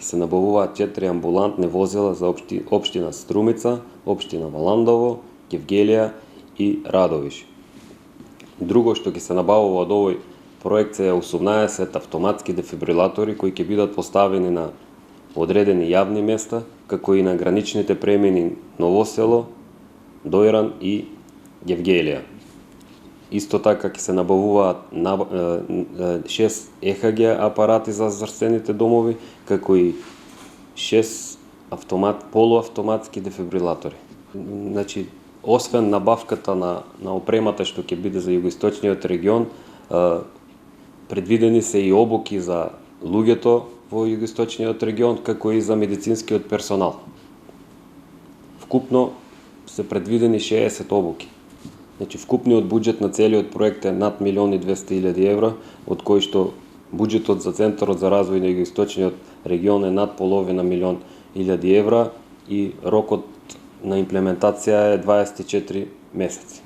ќе се набавуваат 4 амбулантни возила за општина Струмица, општина Валандово, Гевгелија и Радовиш. Друго што ќе се набавува од овој проект е 18 автоматски дефибрилатори кои ќе бидат поставени на одредени јавни места, како и на граничните премини Новосело, Дојран и Гевгелија. Исто така ќе се набавуваат 6 ЕХГ апарати за здравствените домови, како и 6 полуавтоматски дефибрилатори. Значи, освен набавката на опремата што ќе биде за југоисточниот регион, предвидени се и обуки за луѓето во југоисточниот регион, како и за медицинскиот персонал. Вкупно се предвидени 60 обуки. Значи, вкупниот буџет на целиот проект е над 1.200.000 евра, од кои што буџетот за Центарот за развој на југоисточниот регион е над половина милион илјади евра и рокот на имплементација е 24 месеци.